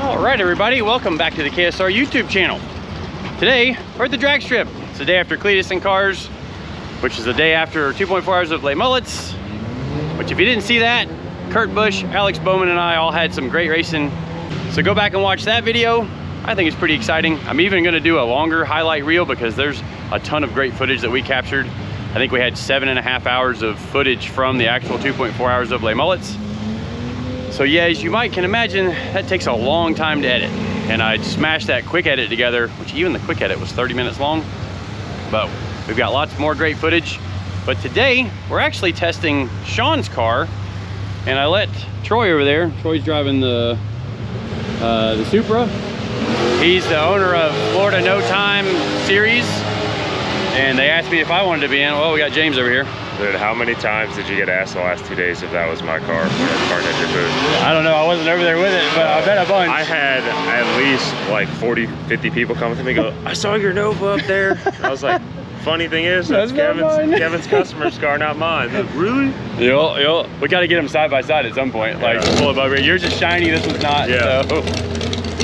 Alright everybody, welcome back to the KSR YouTube channel. Today, we're at the drag strip. It's the day after Cletus and Cars, which is the day after 2.4 hours of late mullets. Which if you didn't see that, Kurt Busch, Alex Bowman and I all had some great racing. So go back and watch that video. I think it's pretty exciting. I'm even gonna do a longer highlight reel because there's a ton of great footage that we captured. I think we had 7.5 hours of footage from the actual 2.4 hours of late mullets. So yeah, as you might can imagine, that takes a long time to edit. And I smashed that quick edit together, which even the quick edit was 30 minutes long. But we've got lots more great footage. But today, we're actually testing Shawn's car. And I let Troy over there, Troy's driving the Supra. He's the owner of Florida No Time series. And they asked me if I wanted to be in. Well, we got James over here. Dude, how many times did you get asked the last 2 days if that was my car when I parked at your booth? I don't know, I wasn't over there with it, but I bet a bunch. I had at least like 40, 50 people come to me and go, I saw your Nova up there. I was like, funny thing is, that's Kevin's customer's car, not mine. Like, really? Yo. We got to get them side by side at some point. Like, pull it over here. Yours is shiny, this one's not. Yeah. So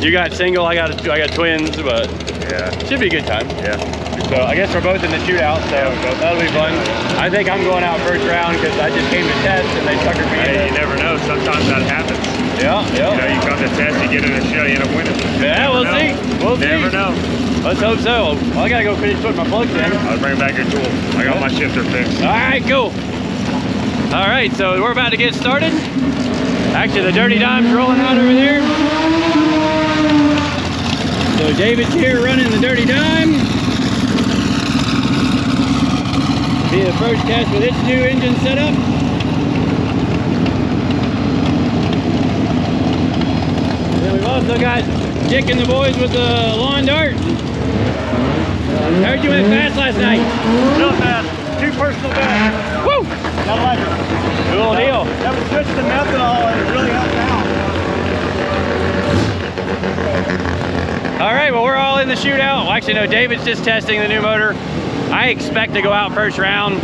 you got single, I got twins, but yeah, should be a good time. Yeah. So I guess we're both in the shootout, so that'll be fun. I think I'm going out first round because I just came to test and they suckered me. Hey, you never know. Sometimes that happens. Yeah. You know, you come to test, you get in a show, you end up winning. Yeah, we'll see. We'll see. Never know. Let's hope so. Well, I gotta go finish putting my plugs in. I'll bring back your tool. I got my shifter fixed. All right, cool. All right, so we're about to get started. Actually, the Dirty Dime's rolling out over there. So David's here running the Dirty Dime. Be the first test with its new engine setup. Then we've also got Dick and the boys with the lawn dart. Heard you went fast last night. Real fast. 2 personal bests. Woo! I like it. Cool deal. That was switched to methanol and it really helped out. All right, well, we're all in the shootout. Well, actually, no, David's just testing the new motor. I expect to go out first round,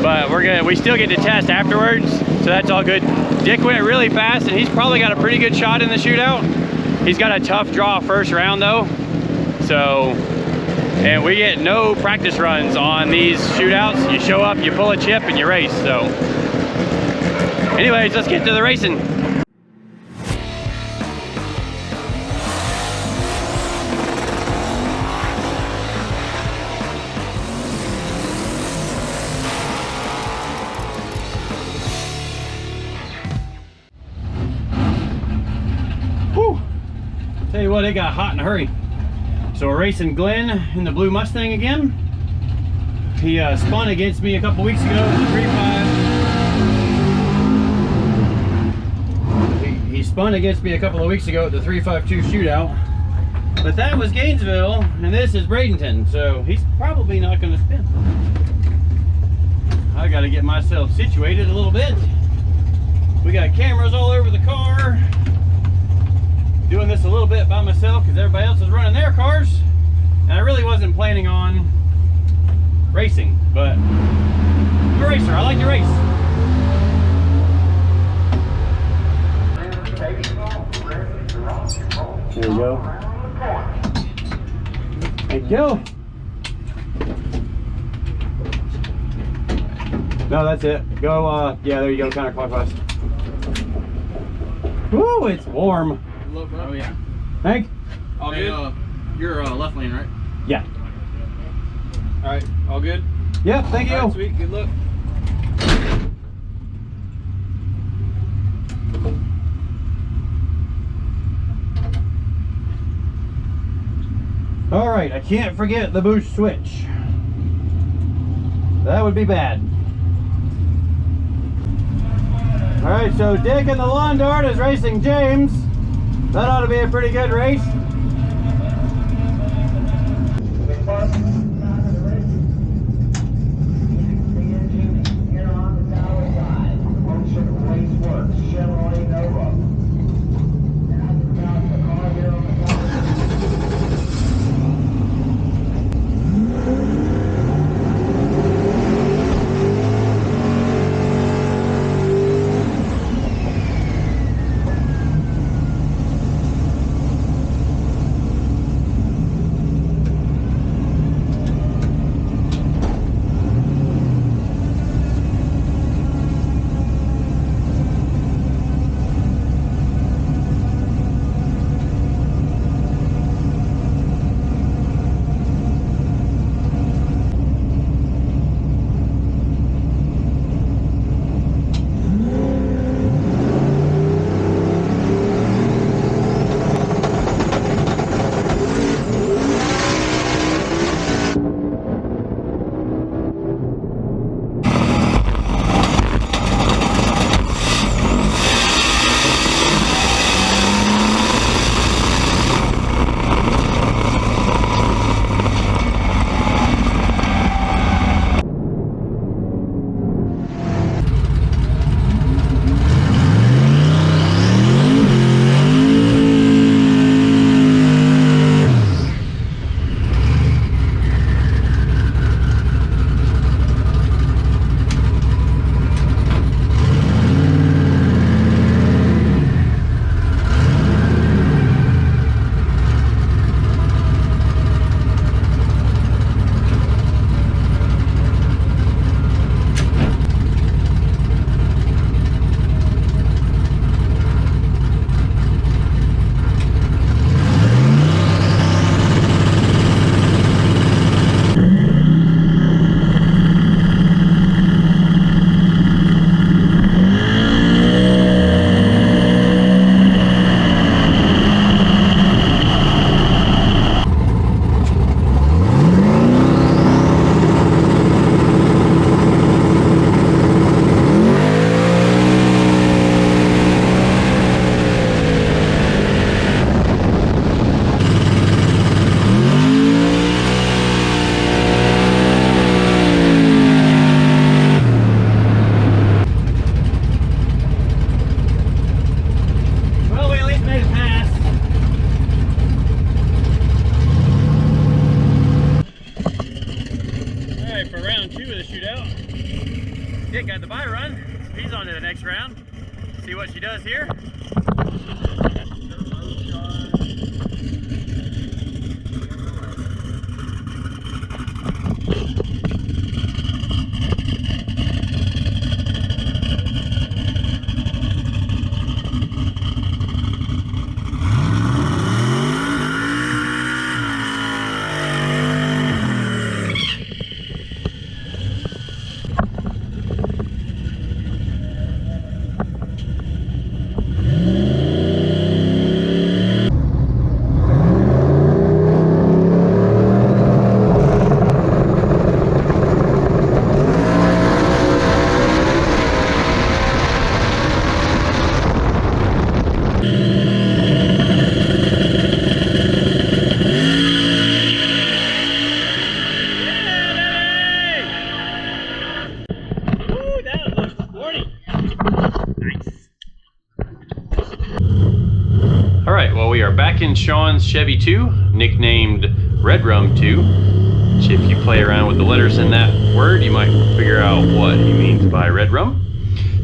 but we still get to test afterwards, so that's all good. Dick went really fast, and he's probably got a pretty good shot in the shootout. He's got a tough draw first round though, so, and we get no practice runs on these shootouts. You show up, you pull a chip, and you race, so. Anyways, let's get to the racing. Tell you what, it got hot in a hurry. So we're racing Glenn in the blue Mustang again. He spun against me a couple weeks ago in the 3.5. He spun against me a couple of weeks ago at the 3.52 shootout. But that was Gainesville, and this is Bradenton, so he's probably not going to spin. I got to get myself situated a little bit. We got cameras all over the car. Doing this a little bit by myself because everybody else is running their cars, and I really wasn't planning on racing, but I'm a racer. I like to race. There you go. Thank you. No, that's it. Go, yeah, there you go, counterclockwise. Woo, it's warm. Oh yeah. Hank? All good? You're left lane, right? Yeah. Alright, all good? Yep, thank you. All right, sweet, good luck. Alright, I can't forget the boost switch. That would be bad. Alright, so Dick and the lawn dart is racing James. That ought to be a pretty good race. race around, see what she does here. Alright, well, we are back in Shawn's Chevy II, nicknamed Redrum II, which if you play around with the letters in that word, you might figure out what he means by red rum.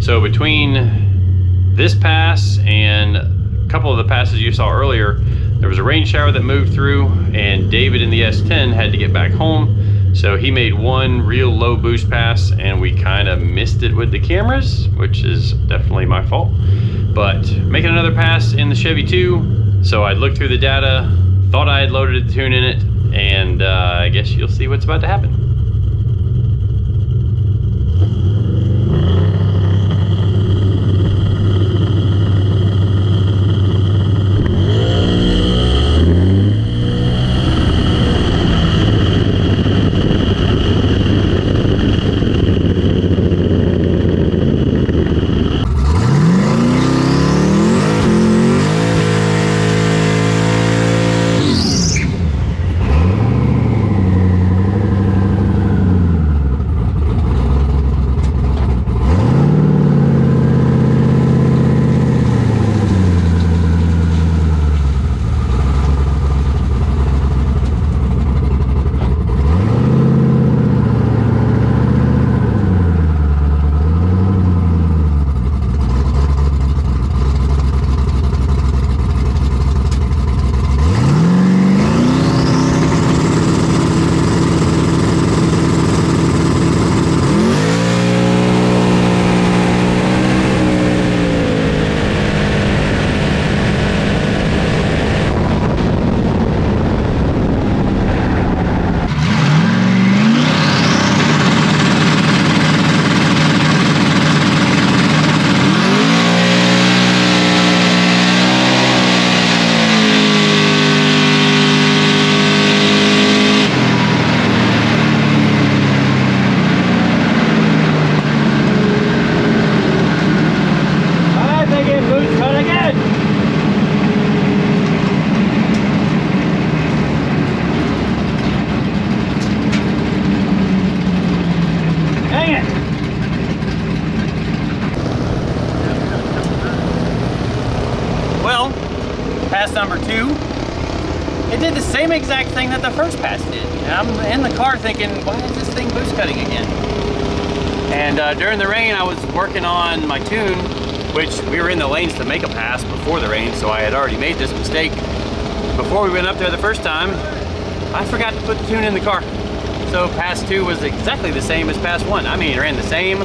So between this pass and a couple of the passes you saw earlier, there was a rain shower that moved through, and David in the S10 had to get back home, so he made one real low boost pass, and we kind of missed it with the cameras, which is definitely my fault. But making another pass in the Chevy II, so I looked through the data, thought I had loaded a tune in it, and I guess you'll see what's about to happen. Pass number 2, it did the same exact thing that the first pass did. And I'm in the car thinking, why is this thing boost cutting again? And during the rain, I was working on my tune, which we were in the lanes to make a pass before the rain, so I had already made this mistake. Before we went up there the first time, I forgot to put the tune in the car. So pass 2 was exactly the same as pass 1. I mean, it ran the same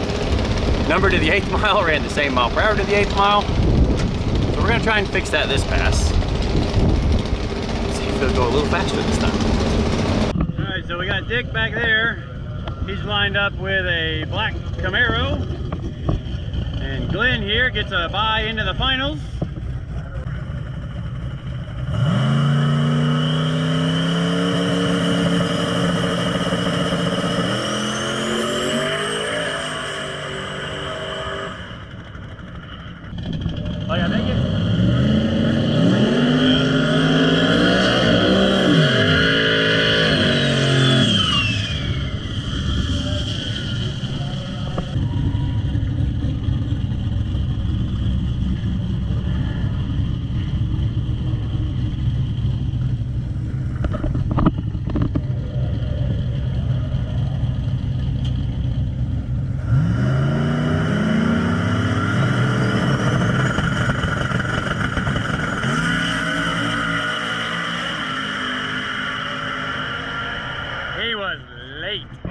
number to the 8th mile, ran the same mile per hour to the 8th mile. So we're gonna try and fix that this pass. See if it'll go a little faster this time. All right, so we got Dick back there. He's lined up with a black Camaro. And Glenn here gets a bye into the finals. Oh yeah, thank you.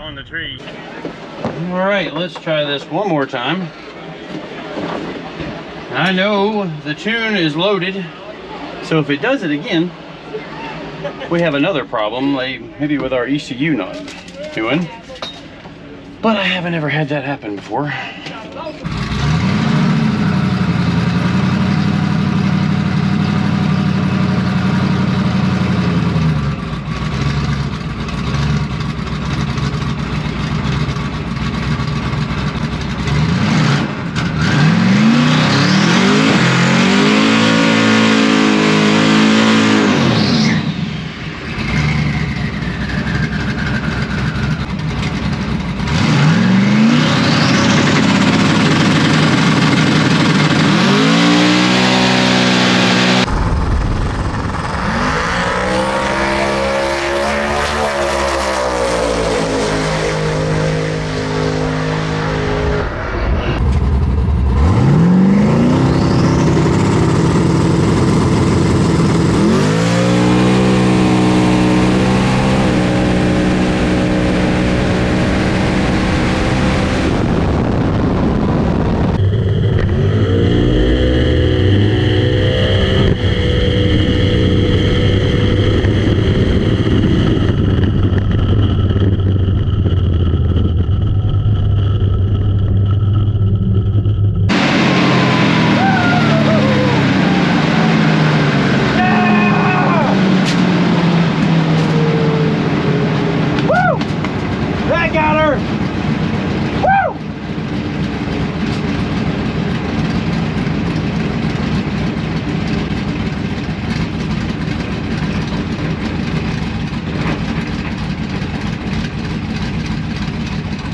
on the tree. All right, let's try this one more time. I know the tune is loaded, so if it does it again, we have another problem, like maybe with our ECU not doing. But I haven't ever had that happen before.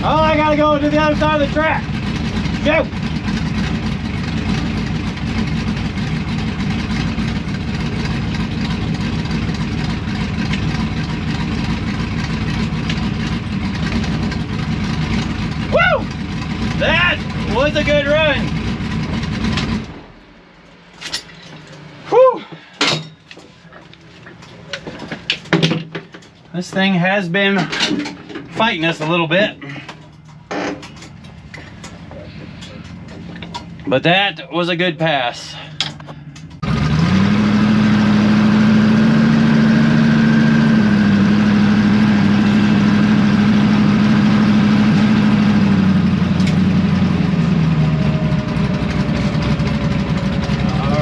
Oh, I gotta go to the other side of the track. Go! Woo! That was a good run. Whew! This thing has been fighting us a little bit. But that was a good pass. All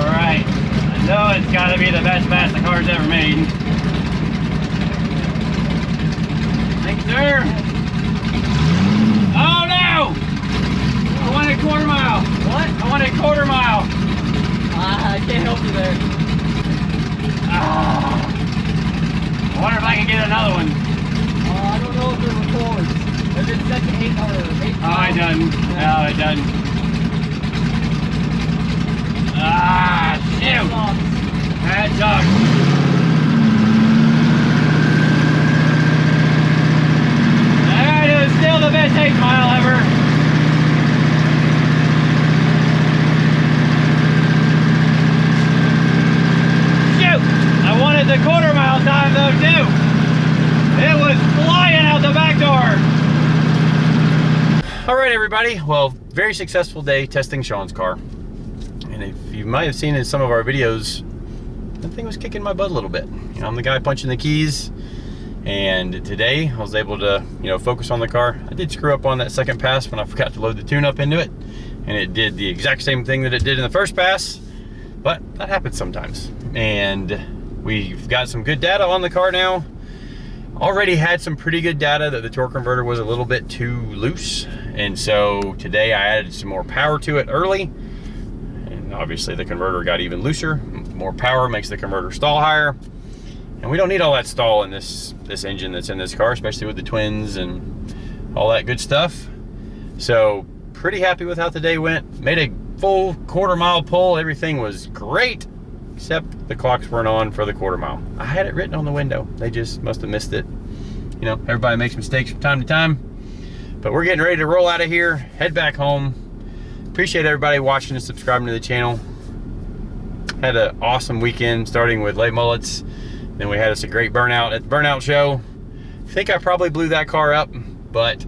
right, I know it's gotta be the best pass the car's ever made. Thanks, sir. Oh no! I wanted a quarter mile. What? I wanted a quarter mile. I can't help you there. I wonder if I can get another one. I don't know if it records. If it's set to 8 or 8. Oh, it doesn't. No, it doesn't. Ah, shoot. That sucks. That is still the best 8 mile ever. I wanted the quarter mile time though too. It was flying out the back door. All right, everybody. Well, very successful day testing Shawn's car. And if you might have seen in some of our videos, that thing was kicking my butt a little bit. You know, I'm the guy punching the keys. And today I was able to, focus on the car. I did screw up on that second pass when I forgot to load the tune-up into it. And it did the exact same thing that it did in the first pass. But that happens sometimes. And we've got some good data on the car now. Already had some pretty good data that the torque converter was a little bit too loose. And so today I added some more power to it early. And obviously the converter got even looser. More power makes the converter stall higher. And we don't need all that stall in this engine that's in this car, especially with the twins and all that good stuff. So pretty happy with how today went. Made a full quarter mile pull. Everything was great, except the clocks weren't on for the quarter mile. I had it written on the window. They just must have missed it. Everybody makes mistakes from time to time. But we're getting ready to roll out of here, head back home. Appreciate everybody watching and subscribing to the channel. Had an awesome weekend, starting with late mullets. Then we had us a great burnout at the burnout show. I think I probably blew that car up but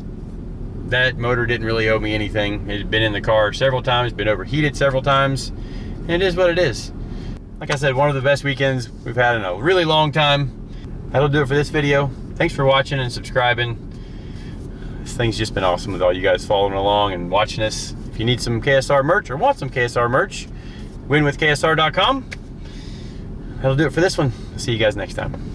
that motor didn't really owe me anything. It had been in the car several times, been overheated several times, and it is what it is. Like I said, one of the best weekends we've had in a really long time. That'll do it for this video. Thanks for watching and subscribing. This thing's just been awesome with all you guys following along and watching us. If you need some KSR merch or want some KSR merch, winwithksr.com. That'll do it for this one. See you guys next time.